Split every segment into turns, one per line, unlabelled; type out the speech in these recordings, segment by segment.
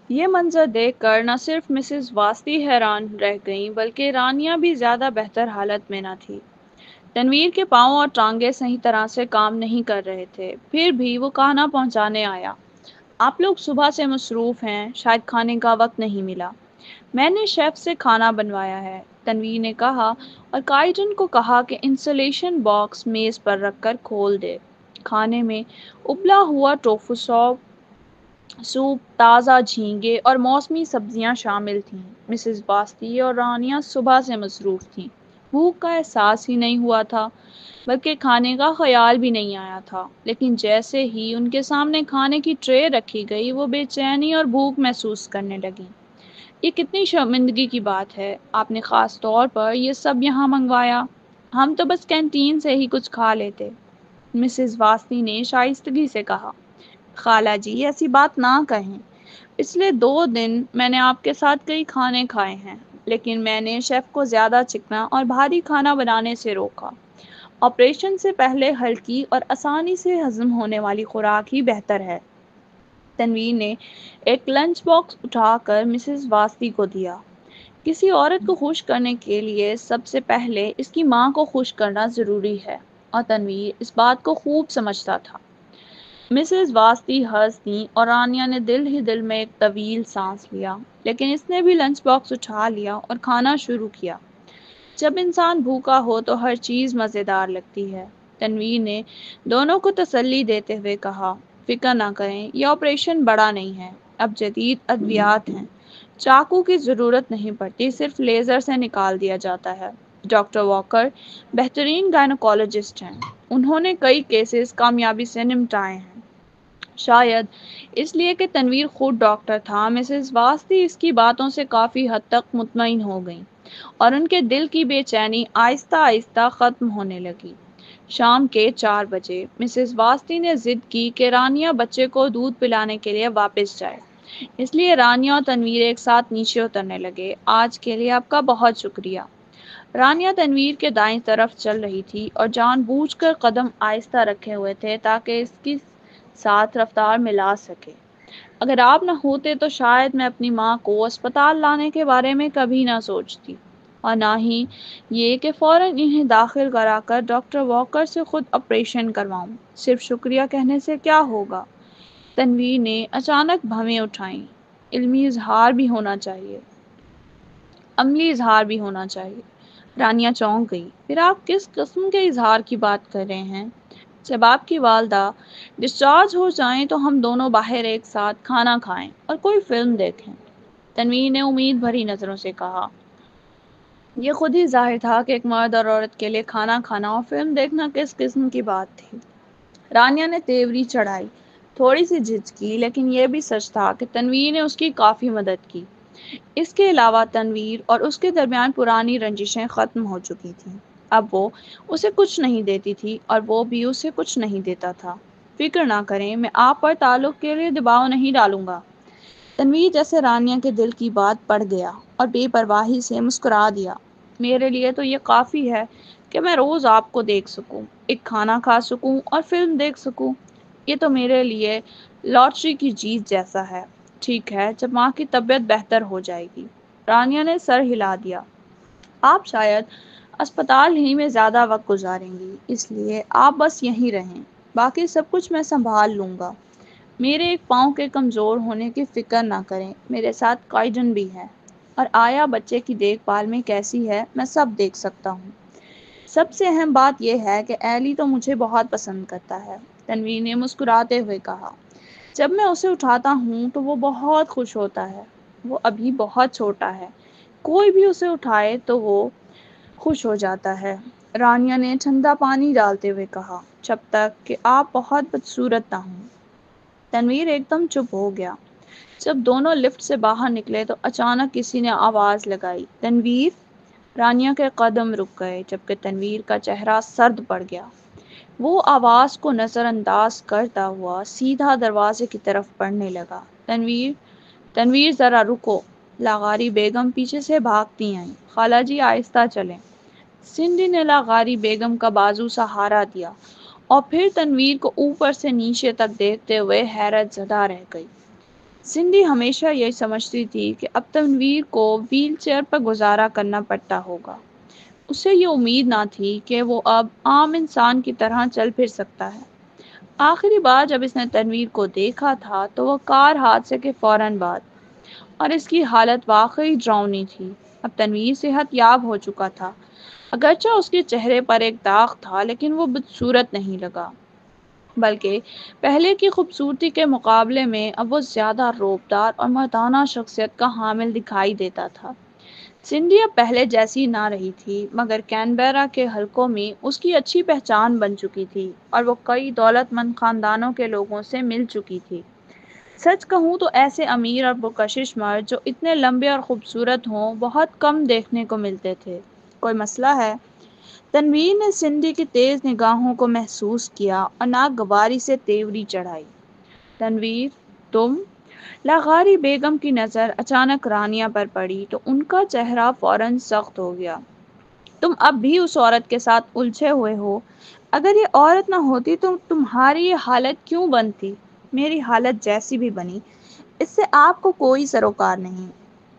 یہ منظر دیکھ کر نہ صرف مسز واسطی حیران رہ گئیں بلکہ رانیہ بھی زیادہ بہتر حالت میں نہ تھی۔ تنویر کے پاؤں اور ٹانگیں صحیح طرح سے کام نہیں کر رہے تھے، پھر بھی وہ کھانا پہنچانے آیا۔ آپ لوگ صبح سے مصروف ہیں، شاید کھانے کا وقت نہیں ملا۔ میں نے شیف سے کھانا بنوایا ہے، تنویر نے کہا اور کائٹن کو کہا کہ انسولیشن باکس میز پر رکھ کر کھول دے۔ کھانے میں ابلا ہوا ٹوفو سوپ، تازہ جھینگے اور موسمی سبزیاں شامل تھیں۔ مسز باستی اور رانیہ صبح سے مصروف تھیں۔ بھوک کا احساس ہی نہیں ہوا تھا، بلکہ کھانے کا خیال بھی نہیں آیا تھا، لیکن جیسے ہی ان کے سامنے کھانے کی ٹرے رکھی گئی وہ بے چینی اور بھوک محسوس کرنے لگیں۔ یہ کتنی شرمندگی کی بات ہے، آپ نے خاص طور پر یہ سب یہاں منگوایا، ہم تو بس کینٹین سے ہی کچھ کھا لیتے۔ مسز واسطی نے شائستگی سے کہا، خالہ جی ایسی بات نہ کہیں، پچھلے 2 دن میں نے آپ کے ساتھ کئی کھانے کھائے ہیں، لیکن میں نے شیف کو زیادہ چکنا اور بھاری کھانا بنانے سے روکا۔ آپریشن سے پہلے ہلکی اور آسانی سے ہضم ہونے والی خوراک ہی بہتر ہے۔ تنویر نے ایک لنچ باکس اٹھا کر مسز واسطی کو دیا۔ کسی عورت کو خوش کرنے کے لیے سب سے پہلے اس کی ماں کو خوش کرنا ضروری ہے، اور تنویر اس بات کو خوب سمجھتا تھا۔ مسز واسطی ہنس دیں اور رانیہ نے دل ہی دل میں ایک طویل سانس لیا، لیکن اس نے بھی لنچ باکس اٹھا لیا اور کھانا شروع کیا۔ جب انسان بھوکا ہو تو ہر چیز مزیدار لگتی ہے، تنویر نے دونوں کو تسلی دیتے ہوئے کہا۔ فکر نہ کریں، یہ آپریشن بڑا نہیں ہے، اب جدید ادویات ہیں، چاقو کی ضرورت نہیں پڑتی، صرف لیزر سے نکال دیا جاتا ہے۔ ڈاکٹر واکر بہترین گائنوکالوجسٹ ہیں، انہوں نے کئی کیسز کامیابی سے نمٹائے ہیں۔ شاید اس لیے کہ تنویر خود ڈاکٹر تھا، مسز واسطی اس کی باتوں سے کافی حد تک مطمئن ہو گئیں اور ان کے دل کی بے چینی آہستہ آہستہ ختم ہونے لگی۔ شام کے 4 بجے مسز واسطی نے ضد کی کہ رانیہ بچے کو دودھ پلانے کے لیے واپس جائے، اس لیے رانیہ اور تنویر ایک ساتھ نیچے اترنے لگے۔ آج کے لیے آپ کا بہت شکریہ۔ رانیہ تنویر کے دائیں طرف چل رہی تھی اور جان بوجھ کر قدم آہستہ رکھے ہوئے تھے تاکہ اس کی ساتھ رفتار ملا سکے۔ اگر آپ نہ ہوتے تو شاید میں اپنی ماں کو اسپتال لانے کے بارے میں کبھی نہ سوچتی، اور نہ ہی یہ کہ فوراً انہیں داخل کرا کر ڈاکٹر واکر سے خود آپریشن کرواؤں۔ صرف شکریہ کہنے سے کیا ہوگا؟ تنویر نے اچانک بھویں اٹھائیں۔ علمی اظہار بھی ہونا چاہیے، عملی اظہار بھی ہونا چاہیے۔ رانیہ چونک گئی۔ پھر آپ کس قسم کے اظہار کی بات کر رہے ہیں؟ جب آپ کی والدہ ڈسچارج ہو جائیں تو ہم دونوں باہر ایک ساتھ کھانا کھائیں اور کوئی فلم دیکھیں، تنویر نے امید بھری نظروں سے کہا۔ یہ خود ہی ظاہر تھا کہ ایک مرد اور عورت کے لیے کھانا کھانا اور فلم دیکھنا کس قسم کی بات تھی۔ رانیہ نے تیوری چڑھائی، تھوڑی سی جھجکی، لیکن یہ بھی سچ تھا کہ تنویر نے اس کی کافی مدد کی۔ اس کے علاوہ تنویر اور اس کے درمیان پرانی رنجشیں ختم ہو چکی تھیں۔ اب وہ اسے کچھ نہیں دیتی تھی اور وہ بھی اسے کچھ نہیں دیتا تھا۔ فکر نہ کریں، میں آپ پر تعلق کے لیے دباؤ نہیں ڈالوں گا۔ تنویر جیسے رانیہ کے دل کی بات پڑ گیا اور بے پرواہی سے مسکرا دیا۔ میرے لیے تو یہ کافی ہے کہ میں روز آپ کو دیکھ سکوں، ایک کھانا کھا سکوں اور فلم دیکھ سکوں۔ یہ تو میرے لیے لاٹری کی جیت جیسا ہے۔ ٹھیک ہے، جب ماں کی طبیعت بہتر ہو جائے گی۔ رانیہ نے سر ہلا دیا۔ آپ شاید اسپتال ہی میں زیادہ وقت گزاریں گی، اس لیے آپ بس یہیں رہیں، باقی سب کچھ میں سنبھال لوں گا۔ میرے ایک پاؤں کے کمزور ہونے کی فکر نہ کریں، میرے ساتھ کائڈن بھی ہے، اور آیا بچے کی دیکھ بھال میں کیسی ہے میں سب دیکھ سکتا ہوں۔ سب سے اہم بات یہ ہے کہ ایلی تو مجھے بہت پسند کرتا ہے، تنویر نے مسکراتے ہوئے کہا۔ جب میں اسے اٹھاتا ہوں تو وہ بہت خوش ہوتا ہے، وہ ابھی بہت چھوٹا ہے، کوئی بھی اسے اٹھائے تو وہ خوش ہو جاتا ہے، رانیہ نے ٹھنڈا پانی ڈالتے ہوئے کہا، جب تک کہ آپ بہت بدصورت نہ ہوں۔ تنویر ایک دم چپ ہو گیا۔ جب دونوں لفٹ سے باہر نکلے تو اچانک کسی نے آواز لگائی، تنویر! رانیہ کے قدم رک گئے جبکہ تنویر کا چہرہ سرد پڑ گیا۔ وہ آواز کو نظر انداز کرتا ہوا سیدھا دروازے کی طرف بڑھنے لگا۔ تنویر! تنویر ذرا رکو! لاغاری بیگم پیچھے سے بھاگتی آئیں۔ خالہ جی آہستہ چلیں۔ سندھی نے لاغاری بیگم کا بازو سہارا دیا اور پھر تنویر کو اوپر سے نیچے تک دیکھتے ہوئے حیرت زدہ رہ گئی۔ سندھی ہمیشہ یہی سمجھتی تھی کہ اب تنویر کو ویل چیئر پر گزارا کرنا پڑتا ہوگا۔ اسے یہ امید نہ تھی کہ وہ اب عام انسان کی طرح چل پھر سکتا ہے۔ آخری بار جب اس نے تنویر کو دیکھا تھا تو وہ کار حادثے کے فوراً بعد، اور اس کی حالت واقعی ڈراؤنی تھی۔ اب تنویر صحت یاب ہو چکا تھا، اگرچہ اس کے چہرے پر ایک داغ تھا، لیکن وہ بدصورت نہیں لگا، بلکہ پہلے کی خوبصورتی کے مقابلے میں اب وہ زیادہ روبدار اور مردانہ شخصیت کا حامل دکھائی دیتا تھا۔ سنڈی اب پہلے جیسی نہ رہی تھی، مگر کینبررا کے حلقوں میں اس کی اچھی پہچان بن چکی تھی اور وہ کئی دولت مند خاندانوں کے لوگوں سے مل چکی تھی۔ سچ کہوں تو ایسے امیر اور پرکشش مرد جو اتنے لمبے اور خوبصورت ہوں بہت کم دیکھنے کو ملتے تھے۔ کوئی مسئلہ ہے؟ تنویر نے سنڈی کی تیز نگاہوں کو محسوس کیا اور ناگواری سے تیوری چڑھائی۔ تنویر، تم؟ لاغاری بیگم کی نظر اچانک رانیہ پر پڑی تو ان کا چہرہ فوراً سخت ہو گیا۔ تم اب بھی اس عورت کے ساتھ الجھے ہوئے ہو؟ اگر یہ عورت نہ ہوتی تو تمہاری یہ حالت کیوں بنتی؟ میری حالت جیسی بھی بنی، اس سے آپ کو کوئی سروکار نہیں،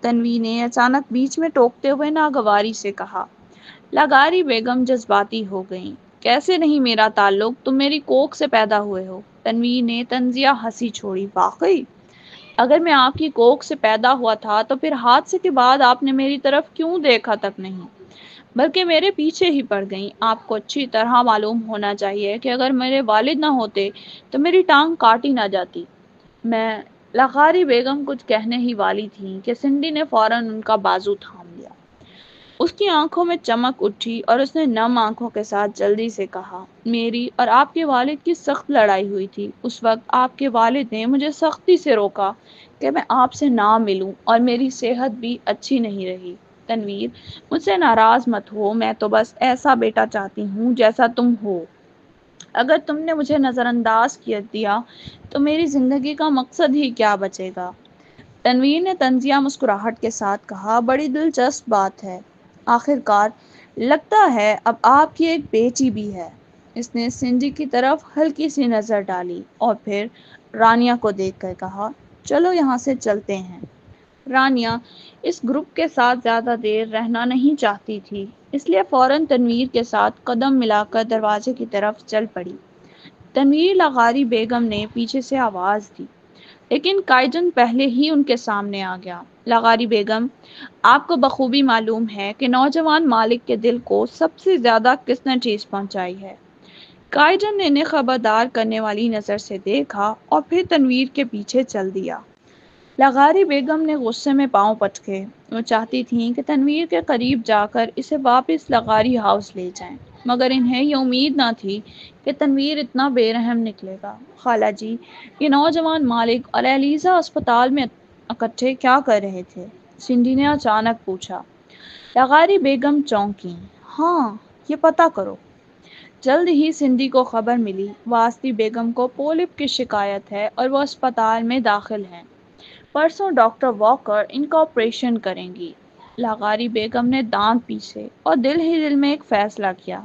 تنویر نے اچانک بیچ میں ٹوکتے ہوئے ناگواری سے کہا۔ لاغاری بیگم جذباتی ہو گئیں۔ کیسے نہیں میرا تعلق؟ تم میری کوکھ سے پیدا ہوئے ہو۔ تنویر نے طنزیہ ہنسی چھوڑی۔ واقعی؟ اگر میں آپ کی کوکھ سے پیدا ہوا تھا تو پھر حادثے کے بعد آپ نے میری طرف کیوں دیکھا تک نہیں، بلکہ میرے پیچھے ہی پڑ گئیں؟ آپ کو اچھی طرح معلوم ہونا چاہیے کہ اگر میرے والد نہ ہوتے تو میری ٹانگ کاٹی نہ جاتی۔ میں لاغاری بیگم کچھ کہنے ہی والی تھیں کہ سنڈی نے فوراً ان کا بازو تھام لیا۔ اس کی آنکھوں میں چمک اٹھی اور اس نے نم آنکھوں کے ساتھ جلدی سے کہا، میری اور آپ کے والد کی سخت لڑائی ہوئی تھی۔ اس وقت آپ کے والد نے مجھے سختی سے روکا کہ میں آپ سے نہ ملوں، اور میری صحت بھی اچھی نہیں رہی۔ تنویر، مجھ سے ناراض مت ہو، میں تو بس ایسا بیٹا چاہتی ہوں جیسا تم ہو۔ اگر تم نے مجھے نظر انداز کر دیا تو میری زندگی کا مقصد ہی کیا بچے گا؟ تنویر نے طنزیہ مسکراہٹ کے ساتھ کہا، بڑی دلچسپ بات ہے۔ آخر کار لگتا ہے اب آپ کی ایک بیٹی بھی ہے۔ اس نے سنڈی کی طرف ہلکی سی نظر ڈالی اور پھر رانیہ کو دیکھ کر کہا، چلو یہاں سے چلتے ہیں۔ رانیہ اس گروپ کے ساتھ زیادہ دیر رہنا نہیں چاہتی تھی، اس لیے فوراً تنویر کے ساتھ قدم ملا کر دروازے کی طرف چل پڑی۔ تنویر لاغاری بیگم نے پیچھے سے آواز دی، لیکن کائجن پہلے ہی ان کے سامنے آ گیا۔ لاغاری بیگم، آپ کو بخوبی معلوم ہے کہ نوجوان مالک کے دل کو سب سے زیادہ کس نے ٹھیس پہنچائی ہے؟ کائجن نے انہیں خبردار کرنے والی نظر سے دیکھا اور پھر تنویر کے پیچھے چل دیا۔ لاغاری بیگم نے غصے میں پاؤں پٹکے۔ وہ چاہتی تھیں کہ تنویر کے قریب جا کر اسے واپس لاغاری ہاؤس لے جائیں، مگر انہیں یہ امید نہ تھی کہ تنویر اتنا بے رحم نکلے گا۔ خالہ جی، یہ نوجوان مالک اور ایلیزا اسپتال میں اکٹھے کیا کر رہے تھے؟ سنڈی نے اچانک پوچھا۔ لاغاری بیگم چونکیں۔ ہاں، یہ پتہ کرو۔ جلد ہی سنڈی کو خبر ملی، واسطی بیگم کو پولپ کی شکایت ہے اور وہ اسپتال میں داخل ہیں۔ پرسوں ڈاکٹر واکر ان کا آپریشن کریں گی۔ لاغاری بیگم نے دانت پیسے اور دل ہی دل میں ایک فیصلہ کیا،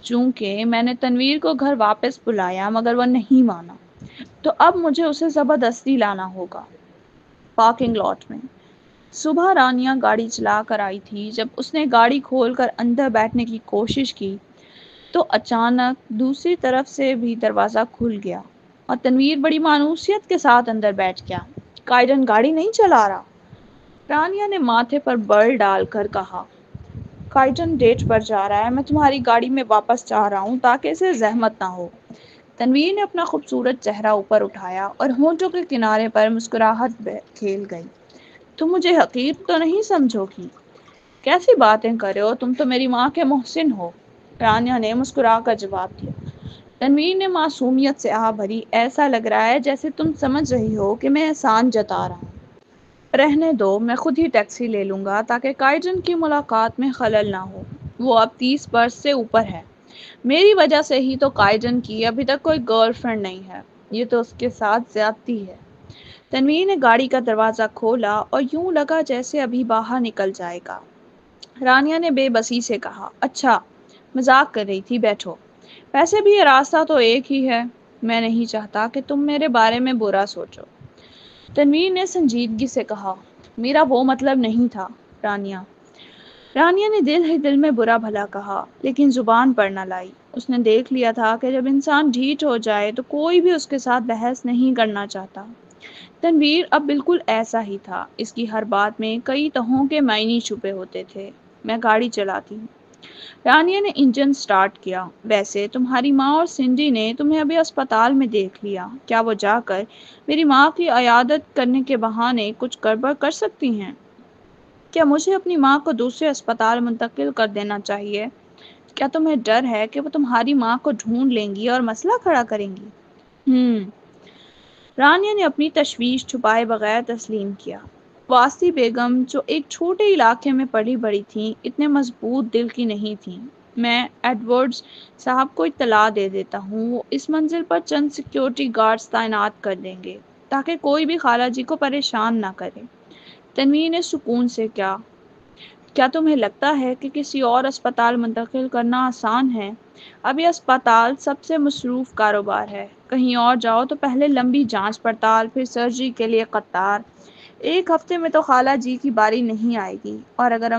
چونکہ میں نے تنویر کو گھر واپس بلایا مگر وہ نہیں مانا، تو اب مجھے اسے زبردستی لانا ہوگا۔ پارکنگ لاٹ میں صبح رانیہ گاڑی چلا کر آئی تھی۔ جب اس نے گاڑی کھول کر اندر بیٹھنے کی کوشش کی تو اچانک دوسری طرف سے بھی دروازہ کھل گیا اور تنویر بڑی مانوسیت کے ساتھ اندر بیٹھ گیا۔ کائڈن گاڑی نہیں چلا رہا؟ رانیہ نے ماتھے پر بر ڈال کر کہا۔ کائڈن ڈیٹ پر جا رہا ہے، میں تمہاری گاڑی میں واپس جا رہا ہوں تاکہ اسے زحمت نہ ہو۔ تنویر نے اپنا خوبصورت چہرہ اوپر اٹھایا اور ہونٹوں کے کنارے پر مسکراہٹ کھیل گئی۔ تم مجھے حقیر تو نہیں سمجھو گی؟ کیسی باتیں کر رہے ہو، تم تو میری ماں کے محسن ہو، رانیہ نے مسکرا کر جواب دیا۔ تنویر نے معصومیت سے آہ بھری، ایسا لگ رہا ہے جیسے تم سمجھ رہی ہو کہ میں احسان جتا رہا ہوں۔ رہنے دو، میں خود ہی ٹیکسی لے لوں گا تاکہ کائجن کی ملاقات میں خلل نہ ہو۔ وہ اب 30 برس سے اوپر ہے۔ میری وجہ سے ہی تو کائجن کی ابھی تک کوئی گرل فرینڈ نہیں ہے۔ یہ تو اس کے ساتھ زیادتی ہے۔ تنویر نے گاڑی کا دروازہ کھولا اور یوں لگا جیسے ابھی باہر نکل جائے گا۔ رانیہ نے بے بسی سے کہا، اچھا مذاق کر رہی تھی، بیٹھو۔ ویسے بھی یہ راستہ تو ایک ہی ہے، میں نہیں چاہتا کہ تم میرے بارے میں برا سوچو۔ تنویر نے سنجیدگی سے کہا، میرا وہ مطلب نہیں تھا رانیہ۔ رانیہ نے دل ہی دل میں برا بھلا کہا، لیکن زبان پر نہ لائی۔ اس نے دیکھ لیا تھا کہ جب انسان ڈھیٹ ہو جائے تو کوئی بھی اس کے ساتھ بحث نہیں کرنا چاہتا۔ تنویر اب بالکل ایسا ہی تھا، اس کی ہر بات میں کئی تہوں کے معنی چھپے ہوتے تھے۔ میں گاڑی چلاتی ہوں۔ رانیہ نے انجن سٹارٹ کیا۔ ویسے تمہاری ماں اور سنڈی نے تمہیں ابھی اسپتال میں دیکھ لیا، کیا وہ جا کر میری ماں کی عیادت کرنے کے بہانے کچھ گڑبڑ کر سکتی ہیں؟ کیا مجھے اپنی ماں کو دوسرے اسپتال منتقل کر دینا چاہیے؟ کیا تمہیں ڈر ہے کہ وہ تمہاری ماں کو ڈھونڈ لیں گی اور مسئلہ کھڑا کریں گی؟ ہم رانیہ نے اپنی تشویش چھپائے بغیر تسلیم کیا۔ واسطی بیگم جو ایک چھوٹے علاقے میں پلی بڑھی تھیں، اتنے مضبوط دل کی نہیں تھیں۔ میں ایڈورڈز صاحب کو اطلاع دے دیتا ہوں، وہ اس منزل پر چند سیکیورٹی گارڈز تعینات کر دیں گے تاکہ کوئی بھی خالہ جی کو پریشان نہ کرے۔ تنویر نے سکون سے کیا تمہیں لگتا ہے کہ کسی اور اسپتال منتقل کرنا آسان ہے؟ اب یہ اسپتال سب سے مصروف کاروبار ہے، کہیں اور جاؤ تو پہلے لمبی جانچ پڑتال، پھر سرجری کے لیے قطار۔ ایک ہفتے میں تو خالہ جی کی باری نہیں آئے گی، اور اگر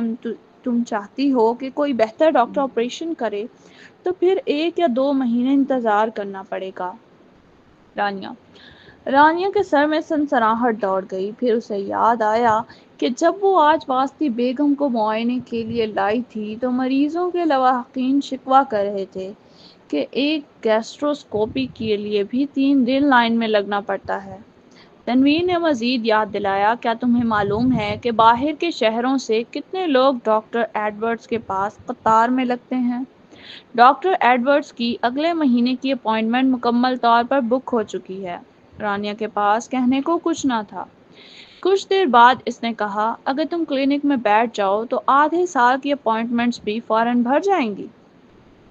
تم چاہتی ہو کہ کوئی بہتر ڈاکٹر آپریشن کرے تو پھر 1 یا 2 مہینے انتظار کرنا پڑے گا۔ رانیہ رانیہ کے سر میں سنسناہٹ دوڑ گئی، پھر اسے یاد آیا کہ جب وہ آج واسطی بیگم کو معائنے کے لیے لائی تھی تو مریضوں کے لواحقین شکوہ کر رہے تھے کہ ایک گیسٹروسکوپی کے لیے بھی 3 دن لائن میں لگنا پڑتا ہے۔ تنویر نے مزید یاد دلایا، کیا تمہیں معلوم ہے کہ باہر کے شہروں سے کتنے لوگ ڈاکٹر ایڈورڈز کے پاس قطار میں لگتے ہیں؟ ڈاکٹر ایڈورڈز کی اگلے مہینے کی اپائنٹمنٹ مکمل طور پر بک ہو چکی ہے۔ رانیہ کے پاس کہنے کو کچھ نہ تھا۔ کچھ دیر بعد اس نے کہا، اگر تم کلینک میں بیٹھ جاؤ تو آدھے سال کی اپائنٹمنٹس بھی فوراً بھر جائیں گی۔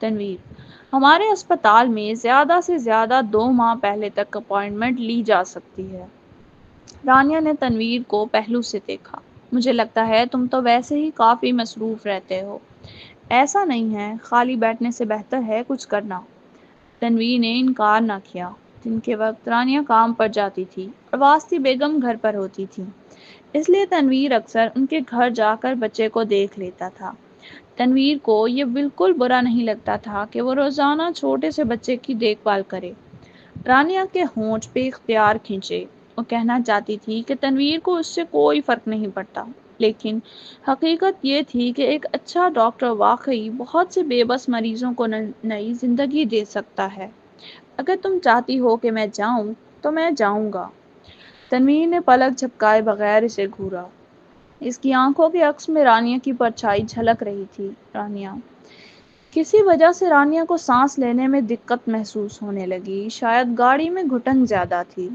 تنویر ہمارے اسپتال میں زیادہ سے زیادہ 2 ماہ پہلے تک اپائنٹمنٹ لی جا سکتی ہے۔ رانیہ نے تنویر کو پہلو سے دیکھا، مجھے لگتا ہے تم تو ویسے ہی کافی مصروف رہتے ہو۔ ایسا نہیں ہے، خالی بیٹھنے سے بہتر ہے کچھ کرنا۔ تنویر نے انکار نہ کیا۔ دن کے وقت رانیہ کام پر جاتی تھی اور واسطی بیگم گھر پر ہوتی تھی، اس لیے تنویر اکثر ان کے گھر جا کر بچے کو دیکھ لیتا تھا۔ تنویر کو یہ بالکل برا نہیں لگتا تھا کہ وہ روزانہ چھوٹے سے بچے کی دیکھ بھال کرے۔ رانیہ کے ہونٹ بے اختیار کھنچے، وہ کہنا چاہتی تھی کہ تنویر کو اس سے کوئی فرق نہیں پڑتا، لیکن حقیقت یہ تھی کہ ایک اچھا ڈاکٹر واقعی بہت سے بے بس مریضوں کو نئی زندگی دے سکتا ہے۔ اگر تم چاہتی ہو کہ میں جاؤں تو میں جاؤں گا۔ تنویر نے پلک جھپکائے بغیر اسے گھورا۔ اس کی آنکھوں کے عکس میں رانیہ کی پرچھائی جھلک رہی تھی۔ رانیہ کسی وجہ سے رانیہ کو سانس لینے میں دقت محسوس ہونے لگی، شاید گاڑی میں گھٹن زیادہ تھی۔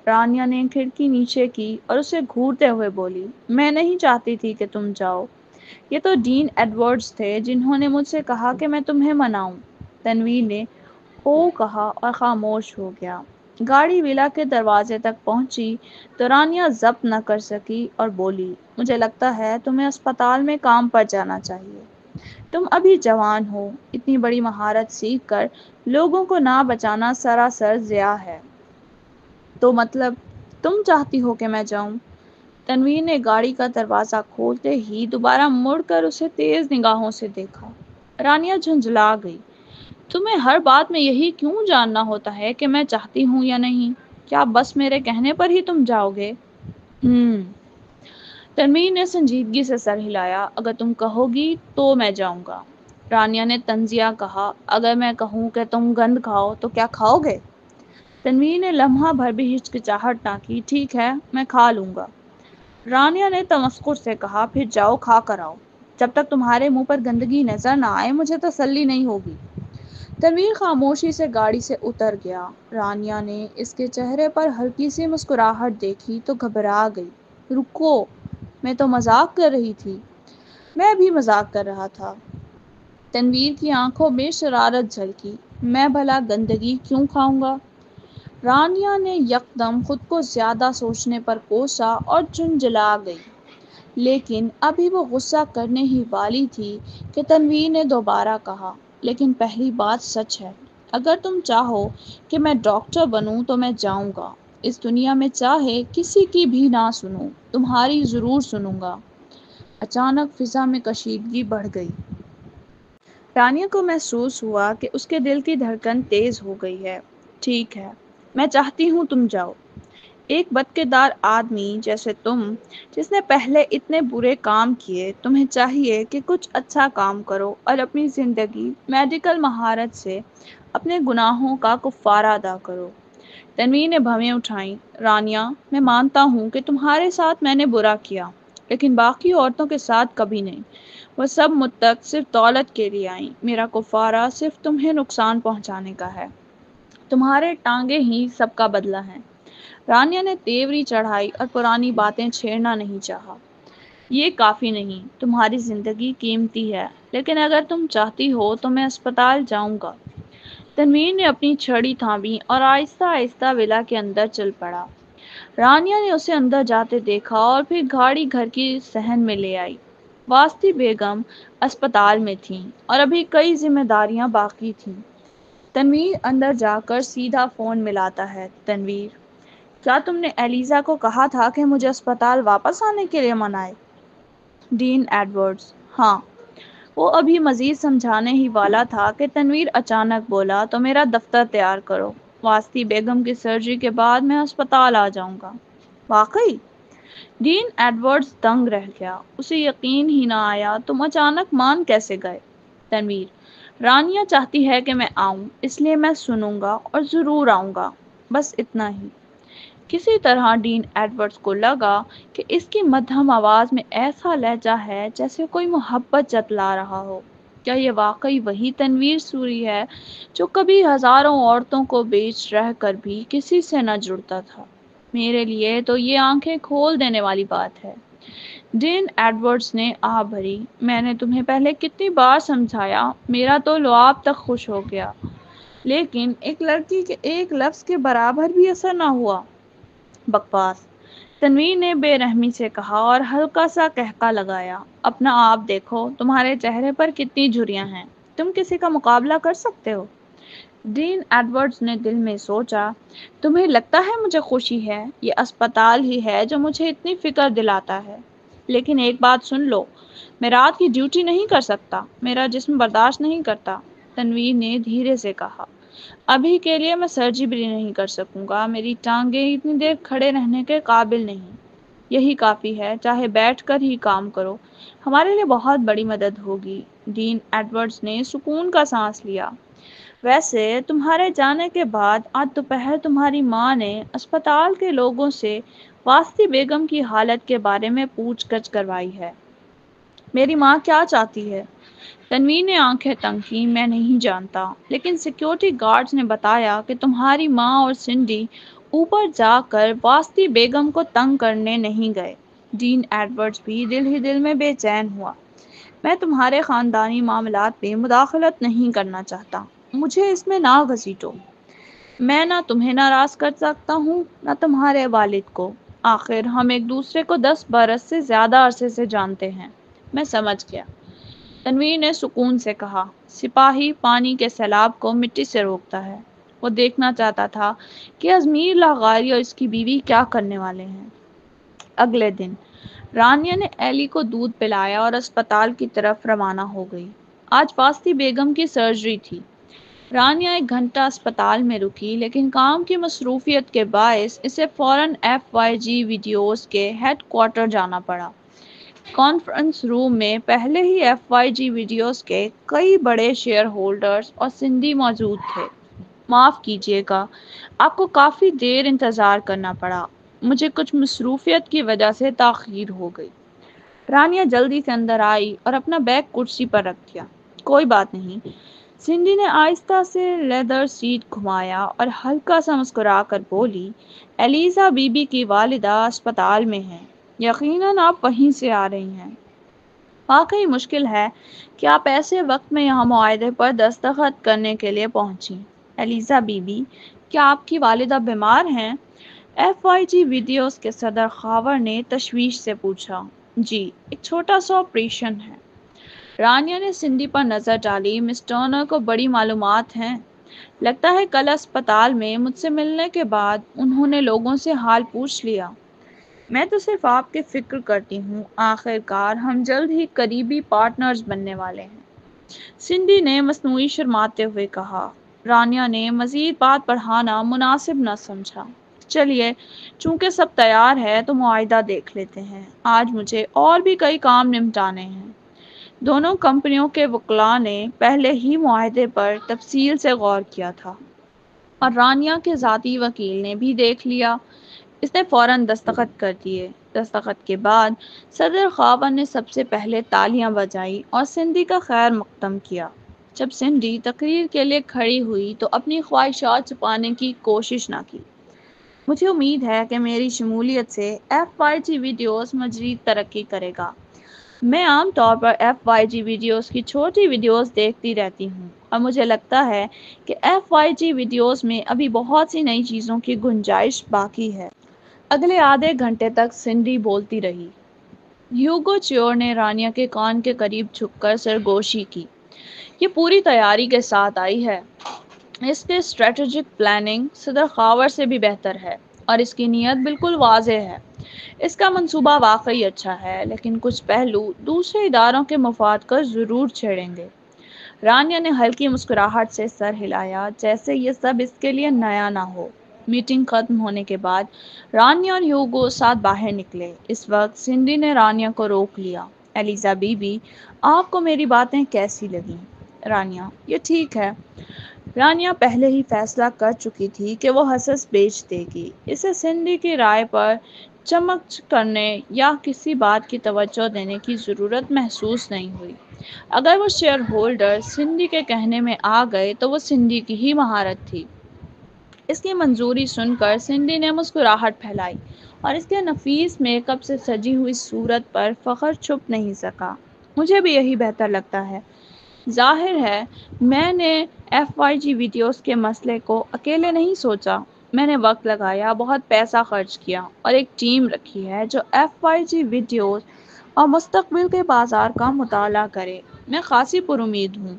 رانیہ نے کھڑکی نیچے کی اور اسے گھورتے ہوئے بولی، میں نہیں چاہتی تھی کہ تم جاؤ، یہ تو ڈین ایڈورڈز تھے جنہوں نے مجھ سے کہا کہ میں تمہیں مناؤں۔ تنویر نے او کہا اور خاموش ہو گیا۔ گاڑی ولا کے دروازے تک پہنچی تو رانیہ ضبط نہ کر سکی اور بولی، مجھے لگتا ہے تمہیں اسپتال میں کام پر جانا چاہیے۔ تم ابھی جوان ہو، اتنی بڑی مہارت سیکھ کر لوگوں کو نہ بچانا سراسر ضیاع ہے۔ تو مطلب تم چاہتی ہو کہ میں جاؤں؟ تنویر نے گاڑی کا دروازہ کھولتے ہی دوبارہ مڑ کر اسے تیز نگاہوں سے دیکھا۔ رانیہ جھنجھلا گئی، تمہیں ہر بات میں یہی کیوں جاننا ہوتا ہے کہ میں چاہتی ہوں یا نہیں؟ کیا بس میرے کہنے پر ہی تم جاؤ گے؟ ہم تنویر نے سنجیدگی سے سر ہلایا، اگر تم کہو گی تو میں جاؤں گا۔ رانیہ نے طنزیہ کہا، اگر میں کہوں کہ تم گند کھاؤ تو کیا کھاؤ گے؟ تنویر نے لمحہ بھر بھی ہچکچاہٹ نہ کی، ٹھیک ہے میں کھا لوں گا۔ رانیہ نے تمسخر سے کہا، پھر جاؤ کھا کر آؤ، جب تک تمہارے منہ پر گندگی نظر نہ آئے مجھے تسلی نہیں ہوگی۔ تنویر خاموشی سے گاڑی سے اتر گیا۔ رانیہ نے اس کے چہرے پر ہلکی سی مسکراہٹ دیکھی تو گھبرا گئی، رکو، میں تو مذاق کر رہی تھی۔ میں بھی مذاق کر رہا تھا۔ تنویر کی آنکھوں میں شرارت جھلکی، میں بھلا گندگی کیوں کھاؤں گا؟ رانیہ نے یکدم خود کو زیادہ سوچنے پر کوسا اور جھنجھلا گئی، لیکن ابھی وہ غصہ کرنے ہی والی تھی کہ تنویر نے دوبارہ کہا، لیکن پہلی بات سچ ہے، اگر تم چاہو کہ میں ڈاکٹر بنوں تو میں جاؤں گا۔ اس دنیا میں چاہے کسی کی بھی نہ سنوں، تمہاری ضرور سنوں گا۔ اچانک فضا میں کشیدگی بڑھ گئی۔ رانیہ کو محسوس ہوا کہ اس کے دل کی دھڑکن تیز ہو گئی ہے۔ ٹھیک ہے، میں چاہتی ہوں تم جاؤ۔ ایک بدکردار آدمی جیسے تم، جس نے پہلے اتنے برے کام کیے، تمہیں چاہیے کہ کچھ اچھا کام کرو اور اپنی زندگی میڈیکل مہارت سے اپنے گناہوں کا کفارہ ادا کرو۔ تنویر نے بھویں اٹھائیں۔ رانیہ، میں مانتا ہوں کہ تمہارے ساتھ میں نے برا کیا، لیکن باقی عورتوں کے ساتھ کبھی نہیں۔ وہ سب مجھ تک صرف دولت کے لیے آئیں۔ میرا کفارہ صرف تمہیں نقصان پہنچانے کا ہے۔ تمہارے ٹانگیں ہی سب کا بدلہ ہیں۔ رانیہ نے تیوری چڑھائی اور پرانی باتیں چھیڑنا نہیں چاہا۔ یہ کافی نہیں، تمہاری زندگی قیمتی ہے، لیکن اگر تم چاہتی ہو تو میں اسپتال جاؤں گا۔ تنویر نے اپنی چھڑی تھامی اور آہستہ آہستہ ولا کے اندر چل پڑا۔ رانیہ نے اسے اندر جاتے دیکھا اور پھر گاڑی گھر کی صحن میں لے آئی۔ واسطی بیگم اسپتال میں تھیں اور ابھی کئی ذمہ داریاں باقی تھیں۔ تنویر اندر جا کر سیدھا فون ملاتا ہے۔ تنویر، کیا تم نے ایلیزا کو کہا تھا کہ مجھے اسپتال واپس آنے کے لیے منائے؟ ڈین ایڈورڈز، ہاں۔ وہ ابھی مزید سمجھانے ہی والا تھا کہ تنویر اچانک بولا، تو میرا دفتر تیار کرو۔ واسطی بیگم کی سرجری کے بعد میں اسپتال آ جاؤں گا۔ واقعی؟ ڈین ایڈورڈز دنگ رہ گیا۔ اسے یقین ہی نہ آیا، تم اچانک مان کیسے گئے؟ تنویر، رانیہ چاہتی ہے کہ میں آؤں، اس لیے میں سنوں گا اور ضرور آؤں گا، بس اتنا ہی۔ کسی طرح ڈین ایڈورڈز کو لگا کہ اس کی مدھم آواز میں ایسا لہجہ ہے جیسے کوئی محبت جتلا رہا ہو۔ کیا یہ واقعی وہی تنویر سوری ہے جو کبھی ہزاروں عورتوں کو بیچ رہ کر بھی کسی سے نہ جڑتا تھا؟ میرے لیے تو یہ آنکھیں کھول دینے والی بات ہے۔ ڈین ایڈورڈز نے آہ بھری، میں نے تمہیں پہلے کتنی بار سمجھایا، میرا تو لعاب تک خوش ہو گیا، لیکن ایک لڑکی کے ایک لفظ کے برابر بھی اثر نہ ہوا۔ بکواس، تنویر نے بے رحمی سے کہا اور ہلکا سا قہقہ لگایا۔ اپنا آپ دیکھو، تمہارے چہرے پر کتنی جھریاں ہیں، تم کسی کا مقابلہ کر سکتے ہو؟ ڈین ایڈورڈز نے دل میں سوچا، تمہیں لگتا ہے مجھے خوشی ہے؟ یہ اسپتال ہی ہے جو مجھے اتنی فکر دلاتا ہے۔ لیکن ایک بات سن لو، میں رات کی ڈیوٹی نہیں کر سکتا، میرا جسم برداشت نہیں کرتا۔ تنویر نے دھیرے سے کہا، ابھی کے لیے میں سرجری بھی نہیں کر سکوں گا، میری ٹانگیں اتنی دیر کھڑے رہنے کے قابل نہیں۔ یہی کافی ہے، چاہے بیٹھ کر ہی کام کرو، ہمارے لیے بہت بڑی مدد ہوگی۔ ڈین ایڈورڈز نے سکون کا سانس لیا۔ ویسے تمہارے جانے کے بعد آج دوپہر تمہاری ماں نے اسپتال کے لوگوں سے واسطی بیگم کی حالت کے بارے میں پوچھ گچھ کروائی ہے۔ میری ماں کیا چاہتی ہے؟ تنویر نے آنکھیں تنگ کی، میں نہیں جانتا، لیکن سیکیورٹی گارڈز نے بتایا کہ تمہاری ماں اور سنڈی اوپر جا کر واسطی بیگم کو تنگ کرنے نہیں گئے۔ ڈین ایڈورڈز بھی دل ہی دل میں بے چین ہوا۔ میں تمہارے خاندانی معاملات میں مداخلت نہیں کرنا چاہتا، مجھے اس میں نہ گھسیٹو۔ میں نہ تمہیں ناراض کر سکتا ہوں، نہ تمہارے والد کو، آخر ہم ایک دوسرے کو 10 برس سے زیادہ عرصے سے جانتے ہیں۔ میں سمجھ گیا، تنویر نے سکون سے کہا۔ سپاہی پانی کے سیلاب کو مٹی سے روکتا ہے۔ وہ دیکھنا چاہتا تھا کہ ازمیر لاغاری اور اس کی بیوی کیا کرنے والے ہیں۔ اگلے دن رانیہ نے ایلی کو دودھ پلایا اور اسپتال کی طرف روانہ ہو گئی۔ آج واسطی بیگم کی سرجری تھی۔ رانیہ 1 گھنٹہ اسپتال میں رکی، لیکن کام کی مصروفیت کے باعث اسے فوراً FYG ویڈیوز کے ہیڈ کوارٹر جانا پڑا۔ کانفرنس روم میں پہلے ہی FYG ویڈیوز کے کئی بڑے شیئر ہولڈرز اور سندھی موجود تھے۔ معاف کیجیے گا، آپ کو کافی دیر انتظار کرنا پڑا، مجھے کچھ مصروفیت کی وجہ سے تاخیر ہو گئی۔ رانیہ جلدی سے اندر آئی اور اپنا بیگ کرسی پر رکھ دیا۔ کوئی بات نہیں، سنڈی نے آہستہ سے لیدر سیٹ گھمایا اور ہلکا سا مسکرا کر بولی، ایلیزا بی بی کی والدہ اسپتال میں ہیں، یقیناً آپ وہیں سے آ رہی ہیں۔ واقعی مشکل ہے کہ آپ ایسے وقت میں یہاں معاہدے پر دستخط کرنے کے لیے پہنچی۔ ایلیزا بی بی، کیا آپ کی والدہ بیمار ہیں؟ FYG ویڈیوز کے صدر خاور نے تشویش سے پوچھا۔ جی، ایک چھوٹا سا آپریشن ہے۔ رانیہ نے سنڈی پر نظر ڈالی، مس ٹرنر کو بڑی معلومات ہیں؟ لگتا ہے کل اسپتال میں مجھ سے ملنے کے بعد انہوں نے لوگوں سے حال پوچھ لیا۔ میں تو صرف آپ کی فکر کرتی ہوں، آخر کار ہم جلد ہی قریبی پارٹنرز بننے والے ہیں، سنڈی نے مصنوعی شرماتے ہوئے کہا۔ رانیا نے مزید بات بڑھانا مناسب نہ سمجھا۔ چلیے، چونکہ سب تیار ہے تو معاہدہ دیکھ لیتے ہیں، آج مجھے اور بھی کئی کام نمٹانے ہیں۔ دونوں کمپنیوں کے وکلاء نے پہلے ہی معاہدے پر تفصیل سے غور کیا تھا اور رانیا کے ذاتی وکیل نے بھی دیکھ لیا۔ اس نے فوراً دستخط کر دیے۔ دستخط کے بعد صدر خاون نے سب سے پہلے تالیاں بجائیں اور سندھی کا خیر مقدم کیا۔ جب سندھی تقریر کے لیے کھڑی ہوئی تو اپنی خواہشات چھپانے کی کوشش نہ کی۔ مجھے امید ہے کہ میری شمولیت سے ایف وائی جی ویڈیوز مزید ترقی کرے گا۔ میں عام طور پر ایف وائی جی ویڈیوز کی چھوٹی ویڈیوز دیکھتی رہتی ہوں اور مجھے لگتا ہے کہ ایف وائی جی ویڈیوز میں ابھی بہت سی نئی چیزوں کی گنجائش باقی ہے۔ اگلے آدھے گھنٹے تک سنڈی بولتی رہی۔ ہیوگو چیور نے رانیا کے کان کے قریب جھک کر سرگوشی کی۔ یہ پوری تیاری کے ساتھ آئی ہے۔ اس کے اسٹریٹجک پلاننگ صدر خاور سے بھی بہتر ہے اور اس کی نیت بالکل واضح ہے۔ اس کا منصوبہ واقعی اچھا ہے، لیکن کچھ پہلو دوسرے اداروں کے مفاد کو ضرور چھیڑیں گے۔ رانیا نے ہلکی مسکراہٹ سے سر ہلایا، جیسے یہ سب اس کے لیے نیا نہ ہو۔ میٹنگ ختم ہونے کے بعد رانیا اور ہیوگو ساتھ باہر نکلے۔ اس وقت سنڈی نے رانیا کو روک لیا۔ ایلیزا بی بی، آپ کو میری باتیں کیسی لگیں؟ رانیا، یہ ٹھیک ہے۔ رانیا پہلے ہی فیصلہ کر چکی تھی کہ وہ حصص بیچ دے گی۔ اسے سنڈی کی رائے پر چمک کرنے یا کسی بات کی توجہ دینے کی ضرورت محسوس نہیں ہوئی۔ اگر وہ شیئر ہولڈر سنڈی کے کہنے میں آ گئے تو وہ سنڈی کی ہی مہارت تھی۔ اس کی منظوری سن کر سنڈی نے مسکراہٹ پھیلائی اور اس کے نفیس میک اپ سے سجی ہوئی صورت پر فخر چھپ نہیں سکا۔ مجھے بھی یہی بہتر لگتا ہے۔ ظاہر ہے میں نے ایف وائی جی ویڈیوز کے مسئلے کو اکیلے نہیں سوچا۔ میں نے وقت لگایا، بہت پیسہ خرچ کیا اور ایک ٹیم رکھی ہے جو ایف وائی جی ویڈیوز اور مستقبل کے بازار کا مطالعہ کرے۔ میں خاصی پر امید ہوں۔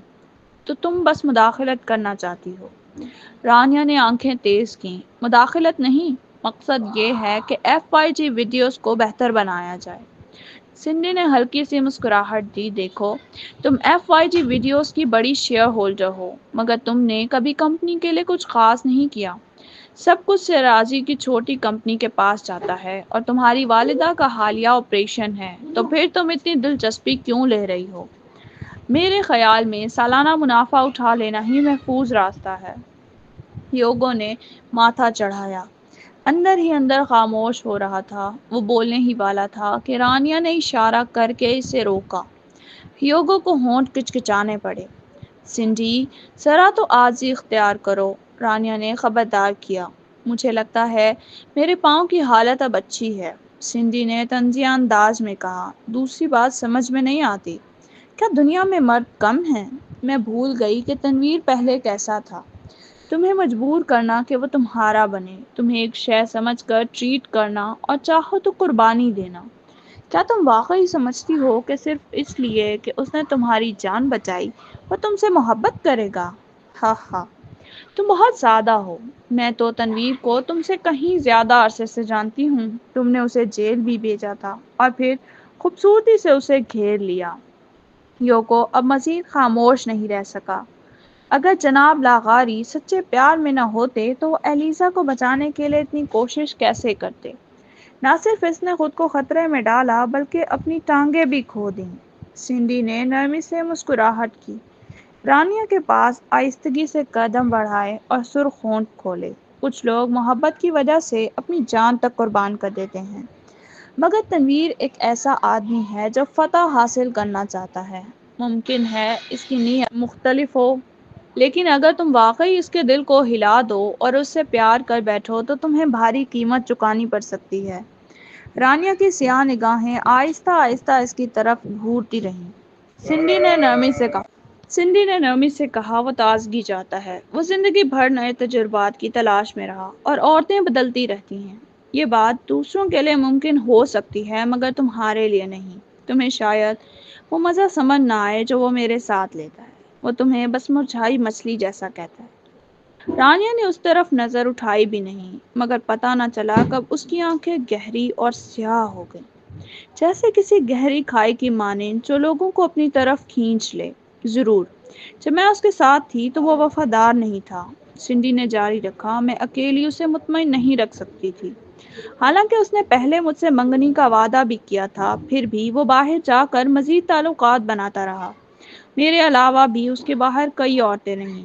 تو تم بس مداخلت کرنا چاہتی ہو؟ رانیا نے آنکھیں تیز کیں۔ مداخلت نہیں، مقصد یہ ہے کہ ایف وائی جی ویڈیوز کو بہتر بنایا جائے۔ سنڈی نے ہلکی سی مسکراہٹ دی۔ دیکھو، تم ایف وائی جی ویڈیوز کی بڑی شیئر ہولڈر ہو، مگر تم نے کبھی کمپنی کے لیے کچھ خاص نہیں کیا۔ سب کچھ سراجی کی چھوٹی کمپنی کے پاس جاتا ہے اور تمہاری والدہ کا حالیہ آپریشن ہے، تو پھر تم اتنی دلچسپی کیوں لے رہی ہو؟ میرے خیال میں سالانہ منافع اٹھا لینا ہی محفوظ راستہ ہے۔ ہیوگو نے ماتھا چڑھایا۔ اندر ہی اندر خاموش ہو رہا تھا۔ وہ بولنے ہی والا تھا کہ رانیا نے اشارہ کر کے اسے روکا۔ ہیوگو کو ہونٹ کچکچانے پڑے۔ سنڈی، ذرا تو عاجزی اختیار کرو، رانیا نے خبردار کیا۔ مجھے لگتا ہے میرے پاؤں کی حالت اب اچھی ہے، سنڈی نے طنزیہ انداز میں کہا۔ دوسری بات سمجھ میں نہیں آتی، کیا دنیا میں مرد کم ہیں؟ میں بھول گئی کہ تنویر پہلے کیسا تھا۔ تمہیں مجبور کرنا کہ وہ تمہارا بنے، تمہیں ایک شے سمجھ کر ٹریٹ کرنا اور چاہو تو قربانی دینا۔ کیا تم واقعی سمجھتی ہو کہ صرف اس لیے کہ اس نے تمہاری جان بچائی وہ تم سے محبت کرے گا؟ ہاں ہاں، تم بہت زیادہ ہو۔ میں تو تنویر کو تم سے کہیں زیادہ عرصے سے جانتی ہوں۔ تم نے اسے جیل بھی بھیجا تھا اور پھر خوبصورتی سے اسے گھیر لیا۔ یوکو اب مزید خاموش نہیں رہ سکا۔ اگر جناب لاغاری سچے پیار میں نہ ہوتے تو وہ ایلیزا کو بچانے کے لیے اتنی کوشش کیسے کرتے؟ نہ صرف اس نے خود کو خطرے میں ڈالا بلکہ اپنی ٹانگیں بھی کھو دیں۔ سنڈی نے نرمی سے مسکراہٹ کی۔ رانیا کے پاس آہستگی سے قدم بڑھائے اور سرخ ہونٹ کھولے۔ کچھ لوگ محبت کی وجہ سے اپنی جان تک قربان کر دیتے ہیں، مگر تنویر ایک ایسا آدمی ہے جو فتح حاصل کرنا چاہتا ہے۔ ممکن ہے اس کی نیت مختلف ہو، لیکن اگر تم واقعی اس کے دل کو ہلا دو اور اس سے پیار کر بیٹھو تو تمہیں بھاری قیمت چکانی پڑ سکتی ہے۔ رانیا کی سیاہ نگاہیں آہستہ آہستہ اس کی طرف گھورتی رہیں۔ سنڈی نے نرمی سے کہا، وہ تازگی چاہتا ہے۔ وہ زندگی بھر نئے تجربات کی تلاش میں رہا اور عورتیں بدلتی رہتی ہیں۔ یہ بات دوسروں کے لیے ممکن ہو سکتی ہے مگر تمہارے لیے نہیں۔ تمہیں شاید وہ مزہ سمجھ نہ آئے جو وہ میرے ساتھ لیتا ہے۔ وہ تمہیں بس مرجھائی مچھلی جیسا کہتا ہے۔ رانیہ نے اس طرف نظر اٹھائی بھی نہیں، مگر پتہ نہ چلا کب اس کی آنکھیں گہری اور سیاہ ہو گئیں، جیسے کسی گہری کھائی کی مانند جو لوگوں کو اپنی طرف کھینچ لے۔ ضرور، جب میں اس کے ساتھ تھی تو وہ وفادار نہیں تھا، سنڈی نے جاری رکھا۔ میں اکیلی اسے مطمئن نہیں رکھ سکتی تھی، حالانکہ اس نے پہلے مجھ سے منگنی کا وعدہ بھی کیا تھا، پھر بھی وہ باہر جا کر مزید تعلقات بناتا رہا۔ میرے علاوہ بھی اس کے باہر کئی عورتیں رہیں۔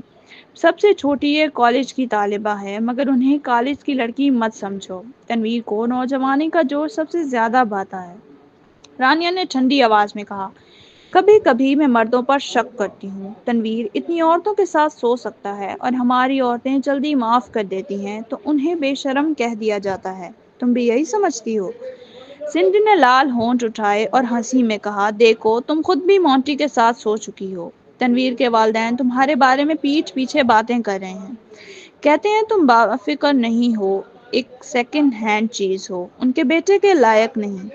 سب سے چھوٹی ایک کالج کی طالبہ ہے، مگر انہیں کالج کی لڑکی مت سمجھو۔ تنویر کو نوجوانی کا جوش سب سے زیادہ بھاتا ہے، رانیہ نے ٹھنڈی آواز میں کہا۔ کبھی کبھی میں مردوں پر شک کرتی ہوں، تنویر اتنی عورتوں کے ساتھ سو سکتا ہے اور ہماری عورتیں جلدی معاف کر دیتی ہیں تو انہیں بے شرم کہہ دیا جاتا ہے۔ تم بھی یہی سمجھتی ہو؟ سندھی نے لال ہونٹ اٹھائے اور ہنسی میں کہا، دیکھو تم خود بھی مونٹی کے ساتھ سو چکی ہو۔ تنویر کے والدین تمہارے بارے میں پیٹھ پیچھے باتیں کر رہے ہیں، کہتے ہیں تم فکر نہیں ہو، ایک سیکنڈ ہینڈ چیز ہو، ان کے بیٹے کے لائق نہیں۔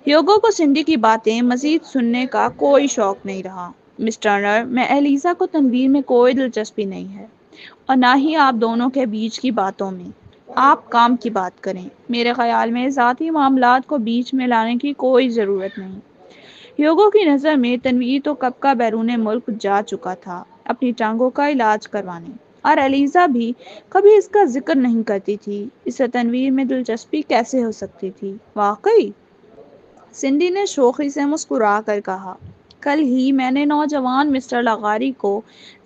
ہیوگو کو سنڈی کی باتیں مزید سننے کا کوئی شوق نہیں رہا۔ مس ٹرنر، میں ایلیزا کو تنویر میں کوئی دلچسپی نہیں ہے، اور نہ ہی آپ دونوں کے بیچ کی باتوں میں۔ آپ کام کی بات کریں، میرے خیال میں ذاتی معاملات کو بیچ میں لانے کی کوئی ضرورت نہیں۔ ہیوگو کی نظر میں تنویر تو کب کا بیرون ملک جا چکا تھا اپنی ٹانگوں کا علاج کروانے، اور ایلیزا بھی کبھی اس کا ذکر نہیں کرتی تھی، اسے تنویر میں دلچسپی کیسے ہو سکتی تھی؟ واقعی؟ سنڈی نے شوخی سے مسکرا کر کہا، کل ہی میں نے نوجوان مسٹر لاغاری کو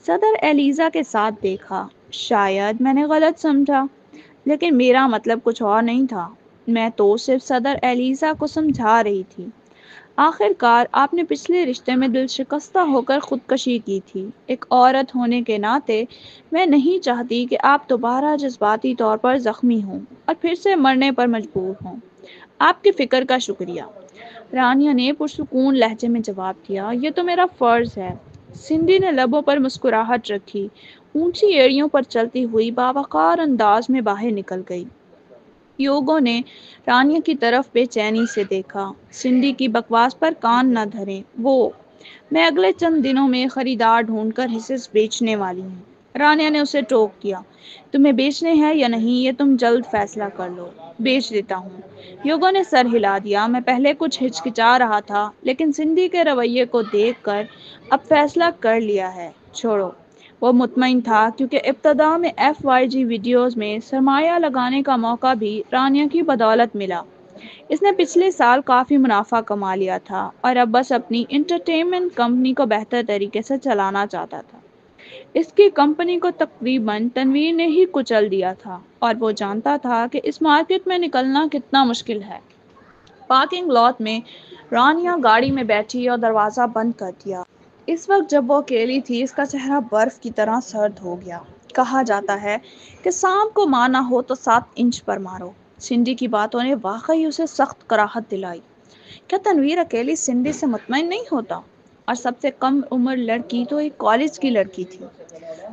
صدر ایلیزا کے ساتھ دیکھا۔ شاید میں نے غلط سمجھا، لیکن میرا مطلب کچھ اور نہیں تھا، میں تو صرف صدر ایلیزا کو سمجھا رہی تھی۔ آخر کار آپ نے پچھلے رشتے میں دل شکستہ ہو کر خودکشی کی تھی، ایک عورت ہونے کے ناطے میں نہیں چاہتی کہ آپ دوبارہ جذباتی طور پر زخمی ہوں اور پھر سے مرنے پر مجبور ہوں۔ آپ کی فکر کا شکریہ، رانیہ نے پرسکون لہجے میں جواب دیا، یہ تو میرا فرض ہے۔ سنڈی نے لبوں پر مسکراہٹ رکھی، اونچی ایڑیوں پر چلتی ہوئی باوقار انداز میں باہر نکل گئی۔ یوگو نے رانیہ کی طرف بے چینی سے دیکھا۔ سنڈی کی بکواس پر کان نہ دھریں، میں اگلے چند دنوں میں خریدار ڈھونڈ کر حصے بیچنے والی ہوں۔ رانیہ نے اسے ٹوک دیا، تمہیں بیچنے ہیں یا نہیں یہ تم جلد فیصلہ کر لو۔ بیچ دیتا ہوں، یوگو نے سر ہلا دیا۔ میں پہلے کچھ ہچکچا رہا تھا، لیکن سنڈی کے رویے کو دیکھ کر اب فیصلہ کر لیا ہے، چھوڑو۔ وہ مطمئن تھا، کیونکہ ابتدا میں ایف وائی جی ویڈیوز میں سرمایہ لگانے کا موقع بھی رانیہ کی بدولت ملا۔ اس نے پچھلے سال کافی منافع کما لیا تھا اور اب بس اپنی انٹرٹینمنٹ کمپنی کو بہتر طریقے سے چلانا چاہتا تھا۔ اس کی کمپنی کو تقریباً تنویر نے ہی کچل دیا تھا، اور وہ جانتا تھا کہ اس مارکیٹ میں نکلنا کتنا مشکل ہے۔ پارکنگ لاٹ میں رانیہ گاڑی میں بیٹھی اور دروازہ بند کر دیا۔ اس وقت جب وہ اکیلی تھی، اس کا چہرہ برف کی طرح سرد ہو گیا۔ کہا جاتا ہے کہ سانپ کو مارنا ہو تو 7 انچ پر مارو۔ سنڈی کی باتوں نے واقعی اسے سخت کراہت دلائی۔ کیا تنویر اکیلی سنڈی سے مطمئن نہیں ہوتا؟ اور سب سے کم عمر لڑکی تو ایک کالج کی لڑکی تھی۔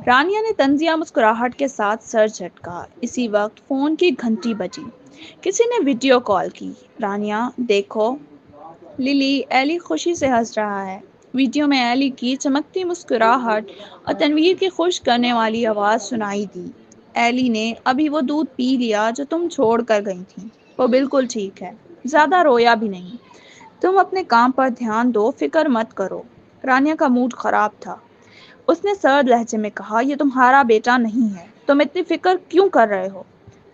رانیہ نے طنزیہ مسکراہٹ کے ساتھ سر جھٹکا۔ اسی وقت فون کی گھنٹی بجی۔ کسی نے ویڈیو کال کی۔ رانیہ، دیکھو للی، ایلی خوشی سے ہنس رہا ہے۔ ویڈیو میں ایلی کی چمکتی مسکراہٹ اور تنویر کی خوش کرنے والی آواز سنائی دی۔ ایلی نے ابھی وہ دودھ پی لیا جو تم چھوڑ کر گئی تھی، وہ بالکل ٹھیک ہے، زیادہ رویا بھی نہیں۔ تم اپنے کام پر دھیان دو، فکر مت کرو۔ رانیہ کا موڈ خراب تھا، اس نے سرد لہجے میں کہا، یہ تمہارا بیٹا نہیں ہے، تم اتنی فکر کیوں کر رہے ہو؟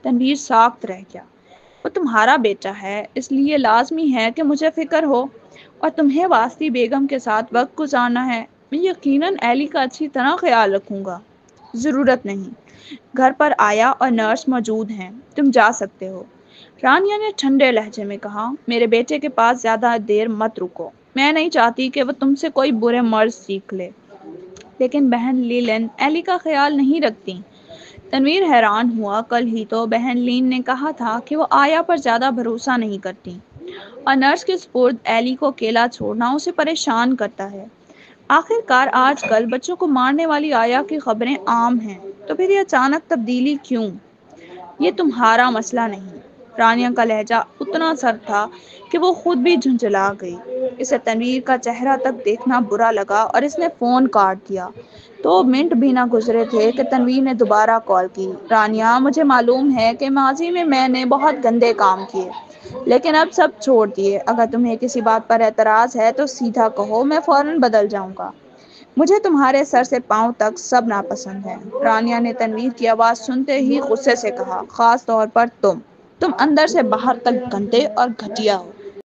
تنویر ساکت رہ گیا۔ وہ تمہارا بیٹا ہے، اس لیے لازمی ہے کہ مجھے فکر ہو، اور تمہیں واسطی بیگم کے ساتھ وقت گزارنا ہے۔ میں یقیناً ایلی کا اچھی طرح خیال رکھوں گا۔ ضرورت نہیں، گھر پر آیا اور نرس موجود ہیں، تم جا سکتے ہو۔ رانیہ نے ٹھنڈے لہجے میں کہا، میرے بیٹے کے پاس زیادہ دیر مت رکو، میں نہیں چاہتی کہ وہ تم سے کوئی برے مرض سیکھ لے۔ لیکن بہن لیلن ایلی کا خیال نہیں رکھتی۔ تنویر حیران ہوا، کل ہی تو بہن لین نے کہا تھا کہ وہ آیا پر زیادہ بھروسہ نہیں کرتی، اور نرس کے سپرد ایلی کو اکیلا چھوڑنا اسے پریشان کرتا ہے۔ آخر کار آج کل بچوں کو مارنے والی آیا کی خبریں عام ہیں، تو پھر یہ اچانک تبدیلی کیوں؟ یہ تمہارا مسئلہ نہیں، رانیہ کا لہجہ اتنا سرد تھا کہ وہ خود بھی جھنجھلا گئی۔ اسے تنویر کا چہرہ تک دیکھنا برا لگا اور اس نے فون کاٹ دیا۔ 2 منٹ بھی نہ گزرے تھے کہ تنویر نے دوبارہ کال کی۔ رانیہ، مجھے معلوم ہے کہ ماضی میں نے بہت گندے کام کیے، لیکن اب سب چھوڑ دیے۔ اگر تمہیں کسی بات پر اعتراض ہے تو سیدھا کہو، میں فوراً بدل جاؤں گا۔ مجھے تمہارے سر سے پاؤں تک سب ناپسند ہے۔ رانیہ نے تنویر کی آواز سنتے ہی غصے سے کہا، خاص طور پر تم اندر سے باہر تک گندے اور گھٹیا ہو۔